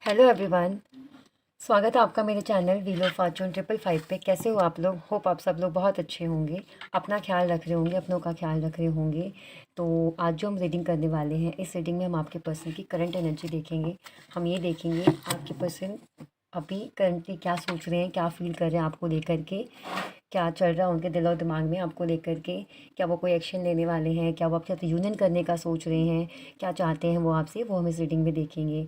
Hello everyone. स्वागत है आपका मेरे चैनल व्हील ऑफ फॉर्चून 555 पे। कैसे हो आप लोग? होप आप सब लोग बहुत अच्छे होंगे, अपना ख्याल रख रहे होंगे, अपनों का ख्याल रख रहे होंगे। तो आज जो हम रीडिंग करने वाले हैं, इस रीडिंग में हम आपके पर्सन की करंट एनर्जी देखेंगे। हम ये देखेंगे आपके पर्सन अभी करंटली क्या सोच रहे हैं, क्या फील कर रहे हैं आपको लेकर के, क्या चल रहा है उनके दिल और दिमाग में आपको लेकर के। क्या वो कोई एक्शन लेने वाले हैं, क्या वो आपके साथ यूनियन करने का सोच रहे हैं, क्या चाहते हैं वो आपसे, वो हम इस रीडिंग में देखेंगे।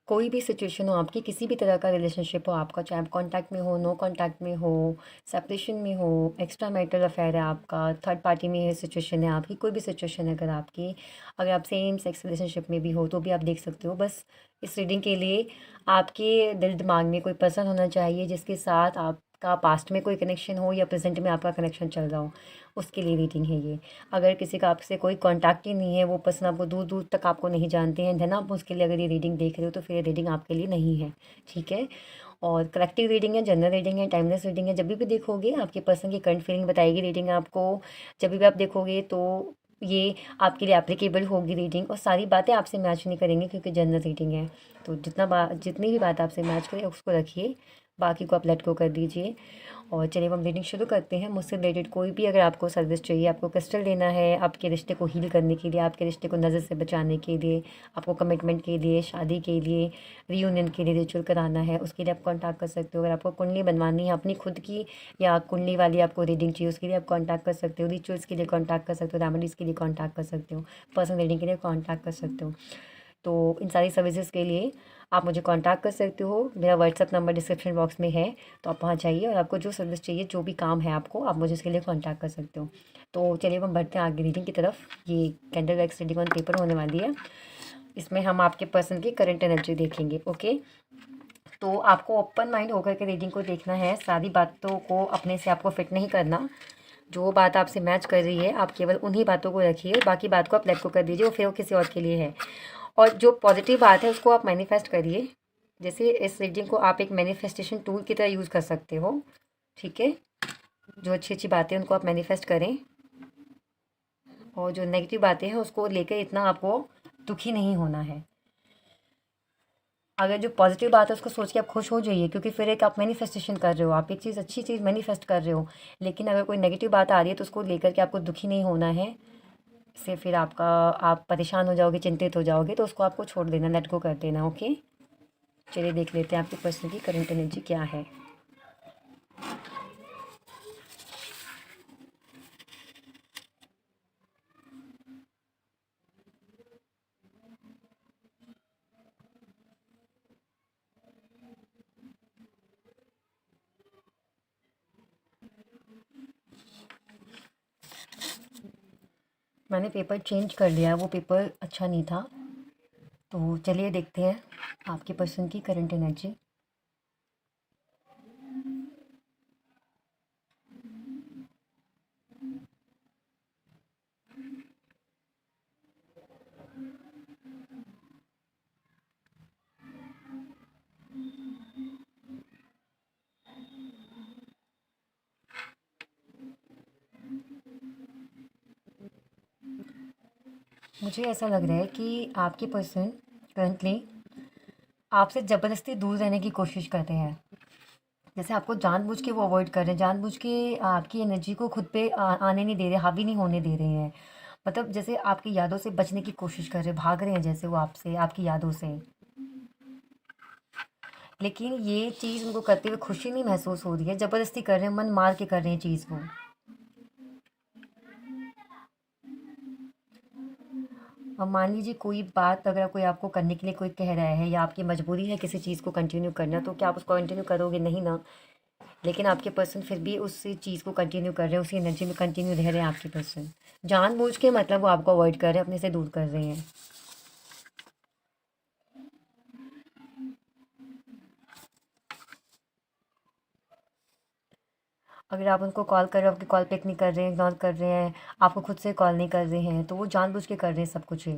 कोई भी सिचुएशन हो आपकी, किसी भी तरह का रिलेशनशिप हो आपका, चाहे आप कॉन्टैक्ट में हो, नो कॉन्टैक्ट में हो, सेपरेशन में हो, एक्स्ट्रा मैरिटल अफेयर है आपका, थर्ड पार्टी में सिचुएशन है आपकी, कोई भी सिचुएशन है अगर आपकी, अगर आप सेम सेक्स रिलेशनशिप में भी हो तो भी आप देख सकते हो। बस इस रीडिंग के लिए आपके दिल दिमाग में कोई पर्सन होना चाहिए जिसके साथ आपका पास्ट में कोई कनेक्शन हो या प्रेजेंट में आपका कनेक्शन चल रहा हो, उसके लिए रीडिंग है ये। अगर किसी का आपसे कोई कांटेक्ट ही नहीं है, वो पर्सन आपको दूर दूर तक आपको नहीं जानते हैं, देन आप उसके लिए अगर ये रीडिंग देख रहे हो तो फिर ये रीडिंग आपके लिए नहीं है, ठीक है। और कलेक्टिव रीडिंग है, जनरल रीडिंग है, टाइमलेस रीडिंग है। जब भी देखोगे आपके पर्सन की करंट फीलिंग बताएगी रीडिंग आपको। जब भी आप देखोगे तो ये आपके लिए एप्लीकेबल होगी रीडिंग, और सारी बातें आपसे मैच नहीं करेंगी क्योंकि जनरल रीडिंग है। तो जितनी भी बात आपसे मैच करे उसको रखिए, बाकी को आप लेट गो कर दीजिए। और चलिए अब हम रीडिंग शुरू करते हैं। मुझसे रिलेटेड कोई भी अगर आपको सर्विस चाहिए, आपको क्रिस्टल लेना है आपके रिश्ते को हील करने के लिए, आपके रिश्ते को नज़र से बचाने के लिए, आपको कमिटमेंट के लिए, शादी के लिए, रीयूनियन के लिए रिचुअल कराना है, उसके लिए आप कॉन्टैक्ट कर सकते हो। अगर आपको कुंडली बनवानी है अपनी खुद की, या कुंडली वाली आपको रीडिंग चाहिए, उसके लिए आप कॉन्टैक्ट कर सकते हो। रिचुअल्स के लिए कॉन्टैक्ट कर सकते हो, रेमेडीज़ के लिए कॉन्टैक्ट कर सकते हो, पर्सनल रीडिंग के लिए कॉन्टैक्ट कर सकते हो। तो इन सारी सर्विसेज के लिए आप मुझे कांटेक्ट कर सकते हो। मेरा व्हाट्सअप नंबर डिस्क्रिप्शन बॉक्स में है, तो आप वहाँ जाइए और आपको जो सर्विस चाहिए, जो भी काम है आपको, आप मुझे इसके लिए कांटेक्ट कर सकते हो। तो चलिए अब हम बढ़ते हैं आगे रीडिंग की तरफ। ये candle wax reading on paper होने वाली है। इसमें हम आपके पर्सन की करंट एनर्जी देखेंगे, ओके। तो आपको ओपन माइंड होकर के रीडिंग को देखना है, सारी बातों को अपने से आपको फिट नहीं करना। जो बात आपसे मैच कर रही है आप केवल उन्हीं बातों को रखिए, बाकी बात को आप लेट को कर दीजिए, वो फिर वो किसी और के लिए है। और जो पॉजिटिव बात है उसको आप मैनिफेस्ट करिए। जैसे इस रीडिंग को आप एक मैनिफेस्टेशन टूल की तरह यूज़ कर सकते हो, ठीक है। जो अच्छी अच्छी बातें हैं उनको आप मैनिफेस्ट करें, और जो नेगेटिव बातें हैं उसको लेकर इतना आपको दुखी नहीं होना है। अगर जो पॉजिटिव बात है उसको सोच के आप खुश हो जाइए, क्योंकि फिर एक आप मैनिफेस्टेशन कर रहे हो, आप एक चीज़ अच्छी चीज़ मैनिफेस्ट कर रहे हो। लेकिन अगर कोई नेगेटिव बात आ रही है तो उसको लेकर के आपको दुखी नहीं होना है। इससे फिर आप परेशान हो जाओगे, चिंतित हो जाओगे, तो उसको आपको छोड़ देना, लेट गो कर देना, ओके। चलिए देख लेते हैं आपके पर्सन की करंट एनर्जी क्या है। मैंने पेपर चेंज कर लिया, वो पेपर अच्छा नहीं था। तो चलिए देखते हैं आपके पर्सन की करंट एनर्जी। मुझे ऐसा लग रहा है कि आपके पर्सन करंटली आपसे ज़बरदस्ती दूर रहने की कोशिश कर रहे हैं। जैसे आपको जानबूझ के वो अवॉइड कर रहे हैं, जानबूझ के आपकी एनर्जी को खुद पे आने नहीं दे रहे, हावी नहीं होने दे रहे हैं। मतलब जैसे आपकी यादों से बचने की कोशिश कर रहे हैं, भाग रहे हैं जैसे वो आपसे, आपकी यादों से। लेकिन ये चीज़ उनको करते हुए खुशी नहीं महसूस हो रही है, ज़बरदस्ती कर रहे हैं, मन मार के कर रहे हैं चीज़ को। अब मान लीजिए कोई बात अगर कोई आपको करने के लिए कोई कह रहा है, या आपकी मजबूरी है किसी चीज़ को कंटिन्यू करना, तो क्या आप उसको कंटिन्यू करोगे? नहीं ना। लेकिन आपके पर्सन फिर भी उस चीज़ को कंटिन्यू कर रहे हैं, उसी एनर्जी में कंटिन्यू रह रहे हैं आपके पर्सन। जानबूझ के, मतलब वो आपको अवॉइड कर रहे हैं, अपने से दूर कर रहे हैं। अगर आप उनको कॉल कर रहे हो, आपकी कॉल पिक नहीं कर रहे हैं, इग्नोर कर रहे हैं, आपको खुद से कॉल नहीं कर रहे हैं, तो वो जानबूझ के कर रहे हैं सब कुछ ही।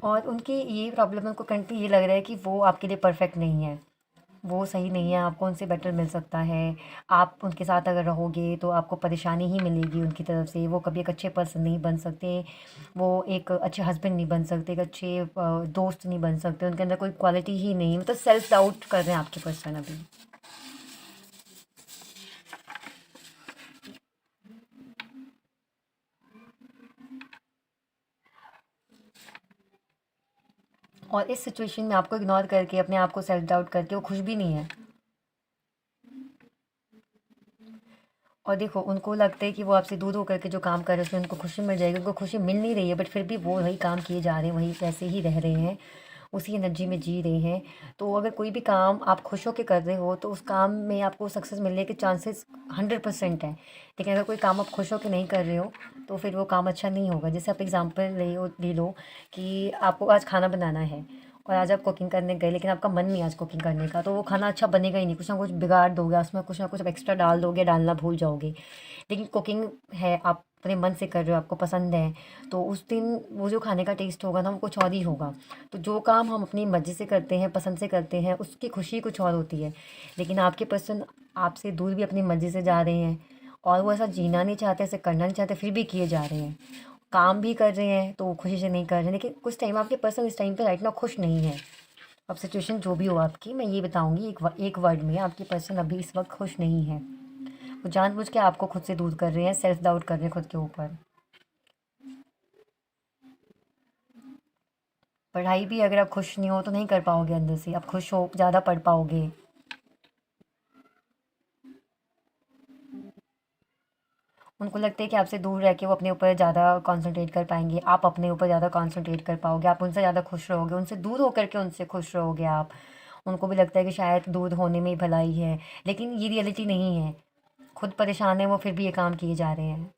और उनकी ये प्रॉब्लम है, उनको कंटिन्यू ये लग रहा है कि वो आपके लिए परफेक्ट नहीं है। वो सही नहीं है, आपको उनसे बेटर मिल सकता है। आप उनके साथ अगर रहोगे तो आपको परेशानी ही मिलेगी उनकी तरफ से। वो कभी एक अच्छे पर्सन नहीं बन सकते, वो एक अच्छे हस्बैंड नहीं बन सकते, एक अच्छे दोस्त नहीं बन सकते, उनके अंदर कोई क्वालिटी ही नहीं, मतलब सेल्फ डाउट कर रहे हैं आपके पर्सन अभी। और इस सिचुएशन में आपको इग्नोर करके, अपने आप को सेल्फ डाउट करके वो खुश भी नहीं है। और देखो, उनको लगता है कि वो आपसे दूर होकर के जो काम कर रहे हैं उसमें उनको खुशी मिल जाएगी, उनको खुशी मिल नहीं रही है, बट फिर भी वो वही काम किए जा रहे हैं, वही वैसे ही रह रहे हैं, उसी एनर्जी में जी रहे हैं। तो अगर कोई भी काम आप खुश होकर कर रहे हो तो उस काम में आपको सक्सेस मिलने के चांसेस 100% हैं। लेकिन अगर कोई काम आप खुश होकर नहीं कर रहे हो तो फिर वो काम अच्छा नहीं होगा। जैसे आप एग्जांपल ले लो कि आपको आज खाना बनाना है और आज आप कुकिंग करने गए, लेकिन आपका मन नहीं है आज कुकिंग करने का, तो वो खाना अच्छा बनेगा ही नहीं, कुछ ना कुछ बिगाड़ दोगे, उसमें कुछ ना कुछ एक्स्ट्रा डाल दोगे, डालना भूल जाओगे। लेकिन कुकिंग है, आप अपने मन से कर रहे हो, आपको पसंद है, तो उस दिन वो जो खाने का टेस्ट होगा ना वो कुछ और ही होगा। तो जो काम हम अपनी मर्ज़ी से करते हैं, पसंद से करते हैं, उसकी खुशी कुछ और होती है। लेकिन आपके पर्सन आपसे दूर भी अपनी मर्ज़ी से जा रहे हैं और वो ऐसा जीना नहीं चाहते, ऐसे करना नहीं चाहते, फिर भी किए जा रहे हैं। काम भी कर रहे हैं तो वो खुशी से नहीं कर रहे हैं, लेकिन कुछ टाइम आपके पर्सन इस टाइम पे राइट नाउ खुश नहीं है। अब सिचुएशन जो भी हो आपकी, मैं ये बताऊंगी एक वर्ड में, आपके पर्सन अभी इस वक्त खुश नहीं है। वो जानबूझ के आपको खुद से दूर कर रहे हैं, सेल्फ डाउट कर रहे हैं खुद के ऊपर। पढ़ाई भी अगर आप खुश नहीं हो तो नहीं कर पाओगे, अंदर से आप खुश हो ज़्यादा पढ़ पाओगे। उनको लगता है कि आपसे दूर रह के वो अपने ऊपर ज़्यादा कंसंट्रेट कर पाएंगे, आप अपने ऊपर ज़्यादा कंसंट्रेट कर पाओगे, आप उनसे ज़्यादा खुश रहोगे, उनसे दूर होकर के उनसे खुश रहोगे आप। उनको भी लगता है कि शायद दूर होने में ही भलाई है, लेकिन ये रियलिटी नहीं है। खुद परेशान है वो, फिर भी ये काम किए जा रहे हैं।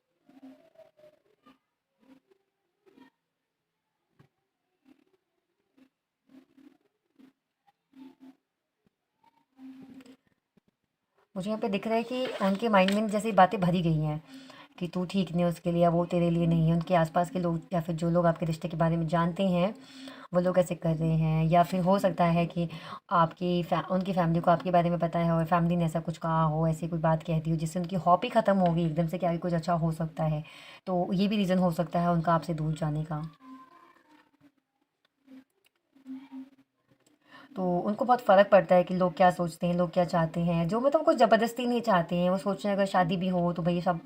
मुझे यहाँ पे दिख रहा है कि उनके माइंड में जैसे बातें भरी गई हैं कि तू ठीक नहीं है उसके लिए, या वो तेरे लिए नहीं है। उनके आसपास के लोग या फिर जो लोग आपके रिश्ते के बारे में जानते हैं वो लोग ऐसे कर रहे हैं, या फिर हो सकता है कि उनकी फैमिली को आपके बारे में पता है और फैमिली ने ऐसा कुछ कहा हो, ऐसी कोई बात कह दी हो जिससे उनकी हॉबी ख़त्म हो गई एकदम से कि आगे कुछ अच्छा हो सकता है। तो ये भी रीज़न हो सकता है उनका आपसे दूर जाने का। तो उनको बहुत फ़र्क पड़ता है कि लोग क्या सोचते हैं, लोग क्या चाहते हैं। जो मतलब कुछ ज़बरदस्ती नहीं चाहते हैं, वो सोच रहे हैं अगर शादी भी हो तो भई सब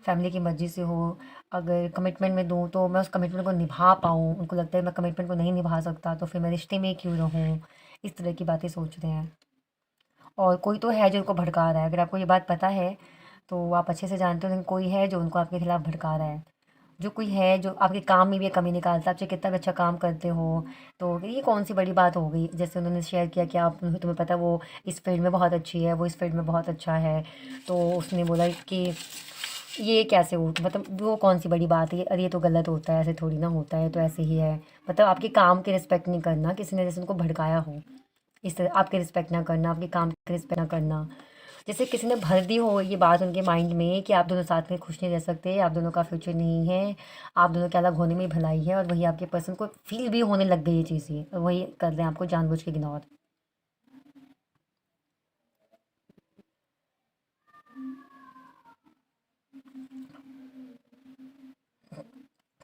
फैमिली की मर्ज़ी से हो। अगर कमिटमेंट में दूँ तो मैं उस कमिटमेंट को निभा पाऊँ। उनको लगता है मैं कमिटमेंट को नहीं निभा सकता तो फिर मैं रिश्ते में क्यों रहूँ। इस तरह की बातें सोच रहे हैं। और कोई तो है जो उनको भड़का रहा है, अगर आपको ये बात पता है तो आप अच्छे से जानते हो, लेकिन कोई है जो उनको आपके खिलाफ भड़का रहा है। जो कोई है जो आपके काम में भी ये कमी निकालता है, आप चाहे कितना भी अच्छा काम करते हो। तो ये कौन सी बड़ी बात हो गई, जैसे उन्होंने शेयर किया कि आप, तुम्हें पता है वो इस फील्ड में बहुत अच्छी है, वो इस फील्ड में बहुत अच्छा है। तो उसने बोला कि ये कैसे हो, मतलब वो कौन सी बड़ी बात है, अरे ये तो गलत होता है, ऐसे थोड़ी ना होता है, तो ऐसे ही है। मतलब आपके काम की रिस्पेक्ट नहीं करना, किसी ने जैसे उनको भड़काया हो, इस तरह आपकी रिस्पेक्ट ना करना, आपके काम की रिस्पेक्ट ना करना। जैसे किसी ने भर दी हो ये बात उनके माइंड में कि आप दोनों साथ में खुश नहीं रह सकते, आप दोनों का फ्यूचर नहीं है, आप दोनों के अलग होने में ही भलाई है, और वही आपके पर्सन को फील भी होने लग गई ये चीज़ें, और वही कर रहे हैं आपको जानबूझ के इग्नोर।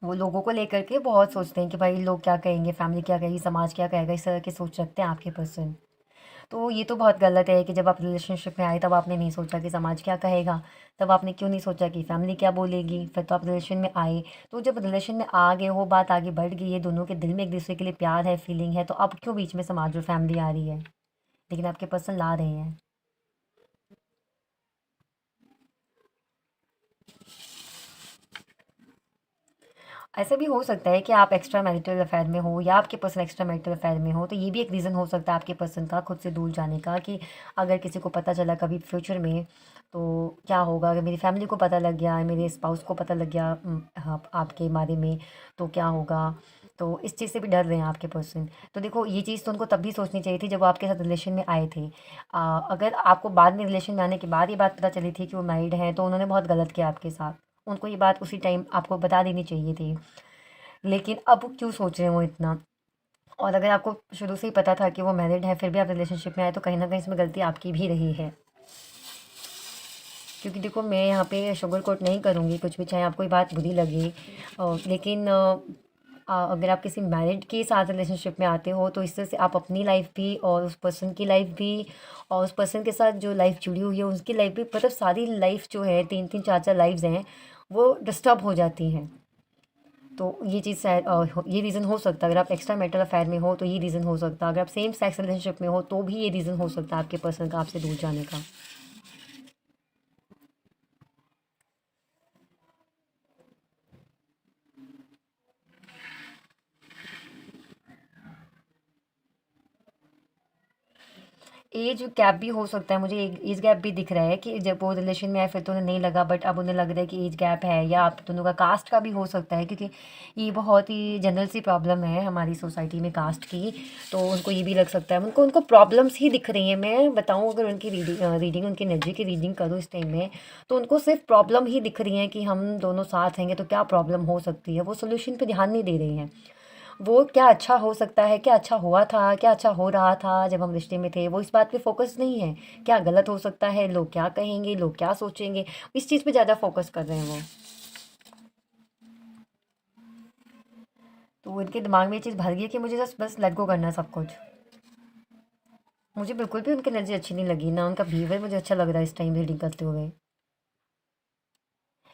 वो लोगों को लेकर के बहुत सोचते हैं कि भाई लोग क्या कहेंगे, फैमिली क्या कहेगी, समाज क्या कहेगा, इस तरह की सोच रखते हैं आपके पर्सन। तो ये तो बहुत गलत है कि जब आप रिलेशनशिप में आए तब आपने नहीं सोचा कि समाज क्या कहेगा। तब आपने क्यों नहीं सोचा कि फैमिली क्या बोलेगी, फिर तो आप रिलेशन में आए। तो जब रिलेशन में आ गए हो, बात आगे बढ़ गई है, दोनों के दिल में एक दूसरे के लिए प्यार है, फीलिंग है, तो अब क्यों बीच में समाज और फैमिली आ रही है। लेकिन आपके पर्सन ला रहे हैं। ऐसा भी हो सकता है कि आप एक्स्ट्रा मैरिटल अफेयर में हो, या आपके पर्सन एक्स्ट्रा मैरिटल अफेयर में हो, तो ये भी एक रीज़न हो सकता है आपके पर्सन का खुद से दूर जाने का, कि अगर किसी को पता चला कभी फ्यूचर में तो क्या होगा, अगर मेरी फैमिली को पता लग गया, मेरे स्पाउस को पता लग गया हाँ, आपके बारे में, तो क्या होगा। तो इस चीज़ से भी डर रहे हैं आपके पर्सन। तो देखो, ये चीज़ तो उनको तब भी सोचनी चाहिए थी जब वो आपके साथ रिलेशन में आए थे। अगर आपको बाद में रिलेशन में आने के बाद ये बात पता चली थी कि वो मैरिड हैं, तो उन्होंने बहुत गलत किया आपके साथ। उनको ये बात उसी टाइम आपको बता देनी चाहिए थी। लेकिन अब क्यों सोच रहे हैं वो इतना। और अगर आपको शुरू से ही पता था कि वो मैरिड है फिर भी आप रिलेशनशिप में आए तो कहीं ना कहीं इसमें गलती आपकी भी रही है। क्योंकि देखो मैं यहाँ पे शुगर कोट नहीं करूँगी कुछ भी, चाहे आपको ये बात बुरी लगे, लेकिन अगर आप किसी मैरिड के साथ रिलेशनशिप में आते हो तो इससे से आप अपनी लाइफ भी और उस पर्सन की लाइफ भी और उस पर्सन के साथ जो लाइफ जुड़ी हुई है उसकी लाइफ भी, मतलब सारी लाइफ जो है 3-3 4-4 लाइफ्स हैं वो डिस्टर्ब हो जाती हैं। तो ये चीज़ शायद ये रीज़न हो सकता है। अगर आप एक्स्ट्रा मैरिटल अफेयर में हो तो ये रीज़न हो सकता है। अगर आप सेम सेक्स रिलेशनशिप में हो तो भी ये रीज़न हो सकता है आपके पर्सन का आपसे दूर जाने का। एज गैप भी हो सकता है, मुझे एक एज गैप भी दिख रहा है कि जब वो रिलेशन में आए फिर तो उन्हें नहीं लगा, बट अब उन्हें लग रहा है कि एज गैप है, या आप दोनों का कास्ट का भी हो सकता है क्योंकि ये बहुत ही जनरल सी प्रॉब्लम है हमारी सोसाइटी में कास्ट की। तो उनको ये भी लग सकता है, उनको उनको प्रॉब्लम्स ही दिख रही हैं। मैं बताऊँ अगर उनकी रीडिंग उनकी एनर्जी की रीडिंग करूँ इस टाइम में तो उनको सिर्फ प्रॉब्लम ही दिख रही हैं कि हम दोनों साथ हैंगे तो क्या प्रॉब्लम हो सकती है। वो सोल्यूशन पे ध्यान नहीं दे रही हैं। वो क्या अच्छा हो सकता है, क्या अच्छा हुआ था, क्या अच्छा हो रहा था जब हम रिश्ते में थे, वो इस बात पे फोकस नहीं है। क्या गलत हो सकता है, लोग क्या कहेंगे, लोग क्या सोचेंगे, इस चीज़ पे ज़्यादा फोकस कर रहे हैं वो। तो इनके दिमाग में ये चीज़ भर गई है कि मुझे बस लेट गो करना है सब कुछ। मुझे बिल्कुल भी उनकी एनर्जी अच्छी नहीं लगी, ना उनका बिहेवियर मुझे अच्छा लग रहा है इस टाइम रीडिंग करते हुए।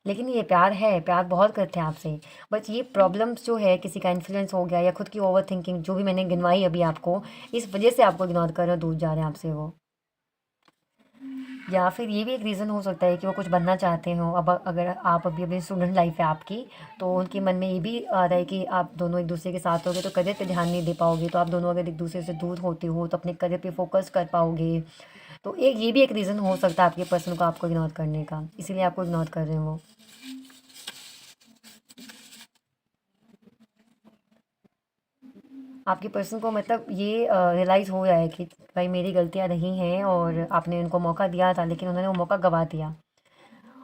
लेकिन ये प्यार है, प्यार बहुत करते हैं आपसे। बस ये प्रॉब्लम्स जो है, किसी का इन्फ्लुएंस हो गया या खुद की ओवर थिंकिंग जो भी मैंने गिनवाई अभी आपको, इस वजह से आपको इग्नोर कर रहे हैं, दूर जा रहे हैं आपसे वो। या फिर ये भी एक रीज़न हो सकता है कि वो कुछ बनना चाहते हो। अब अगर आप अभी अभी स्टूडेंट लाइफ है आपकी तो उनके मन में ये भी आ रहा है कि आप दोनों एक दूसरे के साथ होगे तो करियर पे ध्यान नहीं दे पाओगे, तो आप दोनों अगर एक दूसरे से दूर होते हो तो अपने करियर पे फोकस कर पाओगे। तो एक ये भी एक रीज़न हो सकता है आपके पर्सन को आपको इग्नोर करने का, इसीलिए आपको इग्नोर कर रहे हैं वो। आपके पर्सन को मतलब ये रियलाइज़ हो रहा है कि भाई मेरी गलतियाँ रही हैं और आपने उनको मौका दिया था लेकिन उन्होंने वो मौका गवा दिया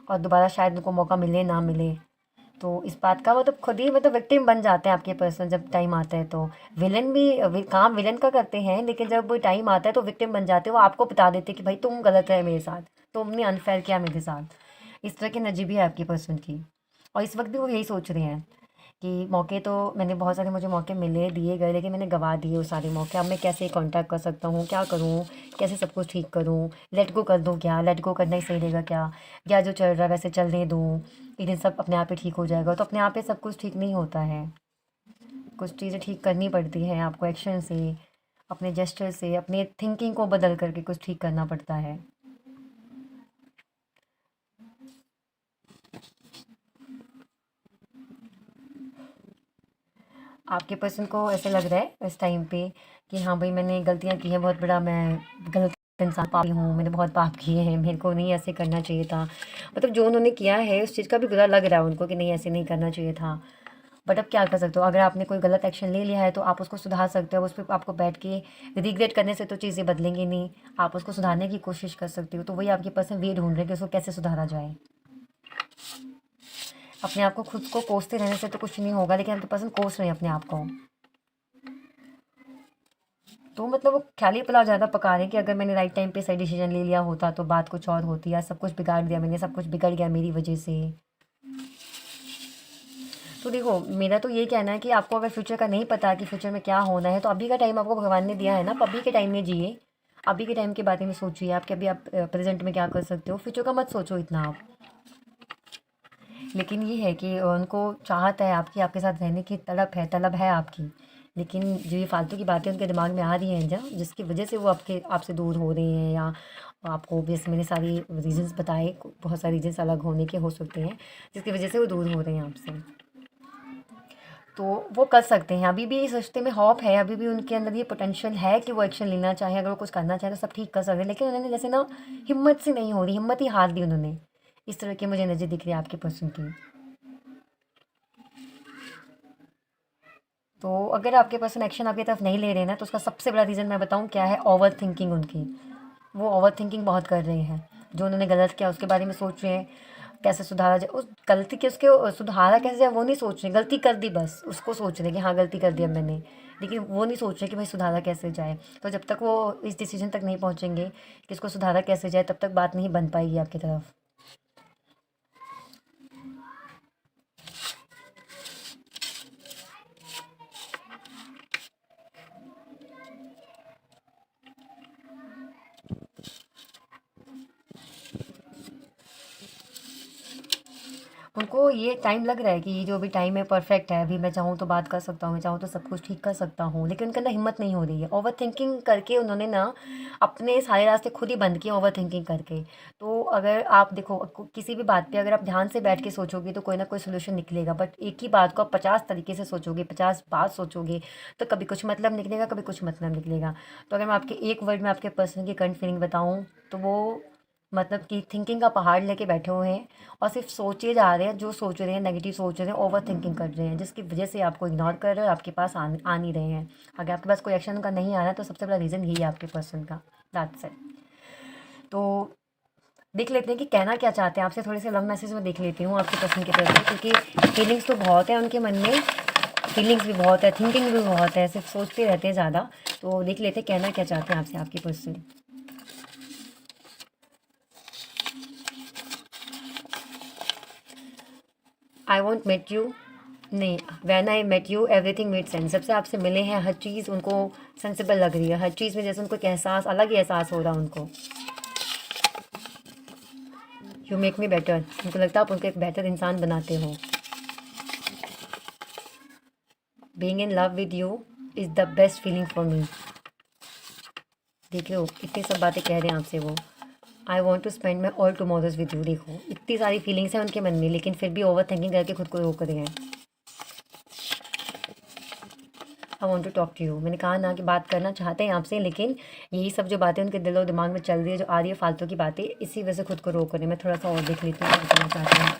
और दोबारा शायद उनको मौका मिले ना मिले। तो इस बात का मतलब खुद ही मतलब विक्टिम बन जाते हैं आपके पर्सन जब टाइम आता है तो। विलन भी काम विलन का करते हैं लेकिन जब टाइम आता है तो विक्टिम बन जाते हैं। वो आपको बता देते हैं कि भाई तुम गलत है मेरे साथ, तुमने अनफेयर किया मेरे साथ। इस तरह की नजीबी है आपकी पर्सन की। और इस वक्त भी वो यही सोच रहे हैं कि मौके तो मैंने बहुत सारे मुझे मौके मिले दिए गए लेकिन मैंने गवा दिए वो सारे मौके। अब मैं कैसे कांटेक्ट कर सकता हूँ, क्या करूँ, कैसे सब कुछ ठीक करूँ, लेट गो कर दूँ क्या, लेट गो करना ही सही रहेगा क्या, या जो चल रहा है वैसे चलने दूँ, एक दिन सब अपने आप ही ठीक हो जाएगा। तो अपने आप ही सब कुछ ठीक नहीं होता है, कुछ चीज़ें ठीक करनी पड़ती हैं आपको एक्शन से, अपने जेस्चर से, अपने थिंकिंग को बदल करके कुछ ठीक करना पड़ता है। आपके पर्सन को ऐसे लग रहा है इस टाइम पे कि हाँ भाई मैंने गलतियाँ की हैं, बहुत बड़ा मैं गलत इंसान पापी हूँ, मैंने बहुत पाप किए हैं, मेरे को नहीं ऐसे करना चाहिए था। मतलब जो उन्होंने किया है उस चीज़ का भी बुरा लग रहा है उनको कि नहीं ऐसे नहीं करना चाहिए था। बट अब क्या कर सकते हो, अगर आपने कोई गलत एक्शन ले लिया है तो आप उसको सुधार सकते हो। उस पर आपको बैठ के रिग्रेट करने से तो चीज़ें बदलेंगी नहीं, आप उसको सुधारने की कोशिश कर सकते हो। तो वही आपके पर्सन वे ढूंढ रहे हैं कि उसको कैसे सुधारा जाए। अपने आप को खुद को कोसते रहने से तो कुछ नहीं होगा, लेकिन आपके पर्सन कोस रहे हैं अपने आप को। तो मतलब वो ख़्याली पुलाव ज़्यादा पका रहे हैं कि अगर मैंने राइट टाइम पे सही डिसीजन ले लिया होता तो बात कुछ और होती, या सब कुछ बिगाड़ दिया मैंने, सब कुछ बिगड़ गया मेरी वजह से। तो देखो मेरा तो ये कहना है कि आपको अगर फ्यूचर का नहीं पता कि फ्यूचर में क्या होना है तो अभी का टाइम आपको भगवान ने दिया है ना, आप अभी के टाइम में जिए, अभी के टाइम के बारे में सोचिए आप कि अभी आप प्रेजेंट में क्या कर सकते हो। फ्यूचर का मत सोचो इतना आप। लेकिन ये है कि उनको चाहत है आपकी, आपके साथ रहने की तलब है आपकी। लेकिन जो ये फालतू की बातें उनके दिमाग में आ रही हैं जहाँ, जिसकी वजह से वो आपसे दूर हो रहे हैं, या आपको जैसे मैंने सारी रीजंस बताए, बहुत सारे रीजंस अलग होने के हो सकते हैं जिसकी वजह से वो दूर हो रहे हैं आपसे। तो वो कर सकते हैं, अभी भी इस रिश्ते में होप है, अभी भी उनके अंदर ये पोटेंशियल है कि वो एक्शन लेना चाहे, अगर वो कुछ करना चाहे तो सब ठीक कर सकते हैं। लेकिन उन्होंने जैसे ना हिम्मत से नहीं हो रही, हिम्मत ही हार दी उन्होंने। इस तरह की मुझे एनर्जी दिख रही है आपके पर्सन की। तो अगर आपके पर्सन एक्शन आपकी तरफ नहीं ले रहे ना तो उसका सबसे बड़ा रीज़न मैं बताऊँ क्या है, ओवर थिंकिंग उनकी। वो ओवर थिंकिंग बहुत कर रहे हैं। जो उन्होंने गलत किया उसके बारे में सोच रहे हैं, कैसे सुधारा जाए, उस गलती के उसके सुधारा कैसे जाए वो नहीं सोच रहे, गलती कर दी बस उसको सोच रहे हैं कि हाँ गलती कर दी अब मैंने, लेकिन वो नहीं सोच रहे कि भाई सुधारा कैसे जाए। तो जब तक वो इस डिसीजन तक नहीं पहुँचेंगे कि इसको सुधारा कैसे जाए, तब तक बात नहीं बन पाएगी आपकी तरफ। उनको ये टाइम लग रहा है कि ये जो भी टाइम है परफेक्ट है, अभी मैं चाहूँ तो बात कर सकता हूँ, मैं चाहूँ तो सब कुछ ठीक कर सकता हूँ, लेकिन उनके अंदर हिम्मत नहीं हो रही है। ओवर थिंकिंग करके उन्होंने ना अपने सारे रास्ते खुद ही बंद किए, ओवर थिंकिंग करके। तो अगर आप देखो किसी भी बात पे अगर आप ध्यान से बैठ के सोचोगे तो कोई ना कोई सोल्यूशन निकलेगा, बट एक ही बात को आप 50 तरीके से सोचोगे, 50 बात सोचोगे, तो कभी कुछ मतलब निकलेगा, कभी कुछ मतलब निकलेगा। तो अगर मैं आपके एक वर्ड में आपके पर्सन की करंट फीलिंग बताऊँ तो वो मतलब कि थिंकिंग का पहाड़ लेके बैठे हुए हैं और सिर्फ सोचे जा रहे हैं, जो सोच रहे हैं नेगेटिव सोच रहे हैं, ओवर थिंकिंग कर रहे हैं, जिसकी वजह से आपको इग्नोर कर रहे हैं और आपके पास आ नहीं रहे हैं। अगर आपके पास कोई एक्शन उनका नहीं आ रहा है तो सबसे बड़ा रीज़न यही है आपके पर्सन का। That's it. तो देख लेते हैं कि कहना क्या चाहते हैं आपसे। थोड़े से लव मैसेज में देख लेती हूँ आपके पर्सन की तरफ से, क्योंकि फीलिंग्स तो बहुत है उनके मन में, फीलिंग्स भी बहुत है, थिंकिंग भी बहुत है, सिर्फ सोचते रहते हैं ज़्यादा। तो देख लेते हैं कहना क्या चाहते हैं आपसे आपके person. I want met you, नहीं, when I met you everything made sense. जब से आपसे मिले हैं हर चीज़ उनको सेंसिबल लग रही है, हर चीज़ में जैसे उनको एक एहसास, अलग ही एहसास हो रहा है उनको। यू मेक मी बेटर, उनको लगता है आप उनको एक बेहतर इंसान बनाते हो। Being in love with you is the best feeling for me. देख लो इतनी सब बातें कह रहे हैं आपसे वो। I want to spend my all tomorrows with you. देखो इतनी सारी फीलिंग्स हैं उनके मन में, लेकिन फिर भी ओवर थिंकिंग करके खुद को रोक रहे हैं। I want to talk to you, मैंने कहा ना कि बात करना चाहते हैं आपसे, लेकिन यही सब जो बातें उनके दिल और दिमाग में चल रही है, जो आ रही है फालतू की बातें, इसी वजह से खुद को रोक रहे हैं। मैं थोड़ा सा और देख लेती हूँ क्या करना चाहते हैं।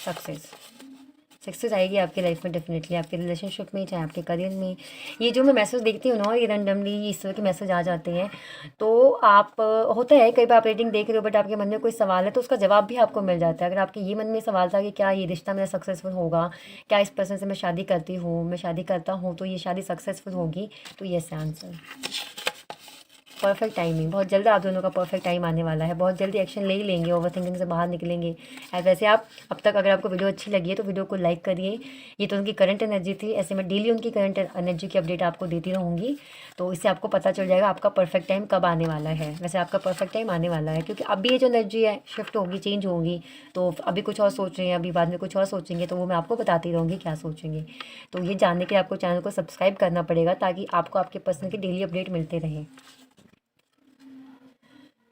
सक्सेस, सक्सेस आएगी आपकी लाइफ में डेफिनेटली, आपके रिलेशनशिप में, चाहे आपके करियर में। ये जो मैं मैसेज देखती हूँ ना, ये रैंडमली इस तरह के मैसेज आ जाते हैं, तो आप होता है कई बार आप रेटिंग देख रहे हो बट आपके मन में कोई सवाल है तो उसका जवाब भी आपको मिल जाता है। अगर आपके ये मन में सवाल था कि क्या ये रिश्ता मेरा सक्सेसफुल होगा, क्या इस पर्सन से मैं शादी करती हूँ, मैं शादी करता हूँ तो ये शादी सक्सेसफुल होगी, तो ये आंसर। परफेक्ट टाइमिंग, बहुत जल्द आप दोनों का परफेक्ट टाइम आने वाला है, बहुत जल्दी एक्शन ले ही लेंगे, ओवर थिंकिंग से बाहर निकलेंगे। एंड वैसे आप अब तक अगर आपको वीडियो अच्छी लगी है तो वीडियो को लाइक करिए। ये तो उनकी करंट एनर्जी थी, ऐसे मैं डेली उनकी करंट एनर्जी की अपडेट आपको देती रहूँगी, तो इससे आपको पता चल जाएगा आपका परफेक्ट टाइम कब आने वाला है। वैसे आपका परफेक्ट टाइम आने वाला है, क्योंकि अभी ये जो एनर्जी है शिफ्ट होगी, चेंज होगी, तो अभी कुछ और सोच रहे हैं, अभी बाद में कुछ और सोचेंगे, तो वो मैं आपको बताती रहूँगी क्या सोचेंगे। तो ये जानने के लिए आपको चैनल को सब्सक्राइब करना पड़ेगा ताकि आपको आपके पर्सन की डेली अपडेट मिलते रहे।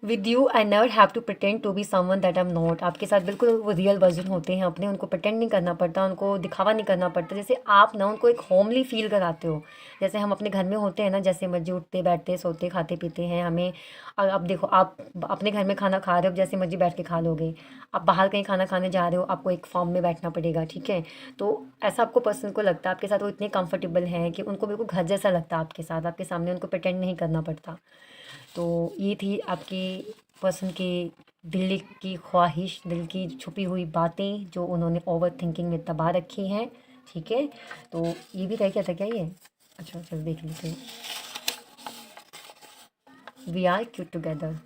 With you I never have to pretend to be someone that I am not. आपके साथ बिल्कुल वो रियल वर्जन होते हैं अपने, उनको प्रटेंड नहीं करना पड़ता, उनको दिखावा नहीं करना पड़ता। जैसे आप ना उनको एक होमली फील कराते हो, जैसे हम अपने घर में होते हैं ना, जैसे मर्जी उठते बैठते सोते खाते पीते हैं हमें। अब देखो आप अपने घर में खाना खा रहे हो, जैसे मर्जी बैठ के खा लोगे। आप बाहर कहीं खाना खाने जा रहे हो, आपको एक फॉर्म में बैठना पड़ेगा, ठीक है। तो ऐसा आपको पर्सन को लगता है आपके साथ, वो इतने कंफर्टेबल हैं कि उनको बिल्कुल घर जैसा लगता है आपके साथ, आपके सामने उनको प्रटेंड नहीं करना पड़ता। तो ये थी आपकी पर्सन की दिल की ख्वाहिश, दिल की छुपी हुई बातें जो उन्होंने ओवर थिंकिंग में दबा रखी हैं, ठीक है। तो ये भी कह क्या था क्या ये, अच्छा चलो देख लेते हैं। वी आर क्यूट टुगेदर,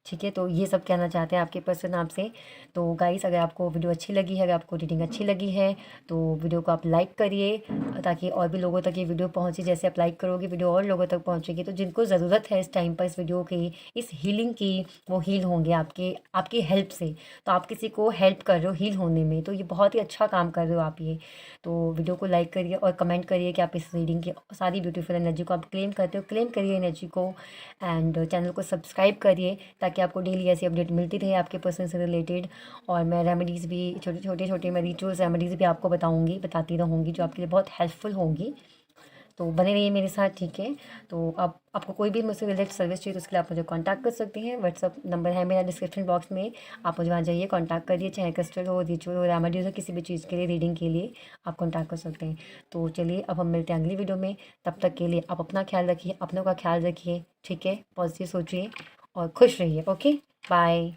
ठीक है। तो ये सब कहना चाहते हैं आपके पर्सन आपसे। तो गाइस अगर आपको वीडियो अच्छी लगी है, अगर आपको रीडिंग अच्छी लगी है तो वीडियो को आप लाइक करिए ताकि और भी लोगों तक ये वीडियो पहुंचे। जैसे आप लाइक करोगे वीडियो और लोगों तक पहुंचेगी, तो जिनको ज़रूरत है इस टाइम पर इस वीडियो की, इस हीलिंग की, वो हील होंगे आपकी हेल्प से। तो आप किसी को हेल्प कर रहे हो हील होने में, तो ये बहुत ही अच्छा काम कर रहे हो आप ये। तो वीडियो को लाइक करिए और कमेंट करिए कि आप इस रीडिंग की सारी ब्यूटीफुल एनर्जी को आप क्लेम करते हो, क्लेम करिए एनर्जी को। एंड चैनल को सब्सक्राइब करिए ताकि आपको डेली ऐसी अपडेट मिलती रहे आपके पर्सन से रिलेटेड। और मैं रेमेडीज़ भी छोटे मैं रिचुअल्स रेमेडीज़ भी आपको बताती रहूँगी जो आपके लिए बहुत हेल्पफुल होंगी। तो बने रहिए मेरे साथ, ठीक है। तो अब आपको कोई भी मुझसे रिलेटेड सर्विस चाहिए तो उसके लिए आप मुझे कांटेक्ट कर सकते हैं। व्हाट्सअप नंबर है मेरा डिस्क्रिप्शन बॉक्स में, आप मुझे वहाँ जाइए, कांटेक्ट करिए। चाहे क्रिस्टल हो, रिचुअल हो, रेमेडीज़ हो, किसी भी चीज़ के लिए, रीडिंग के लिए आप कांटेक्ट कर सकते हैं। तो चलिए अब हम मिलते हैं अगली वीडियो में। तब तक के लिए आप अपना ख्याल रखिए, अपनों का ख्याल रखिए, ठीक है। पॉजिटिव सोचिए और खुश रहिए। Okay, bye.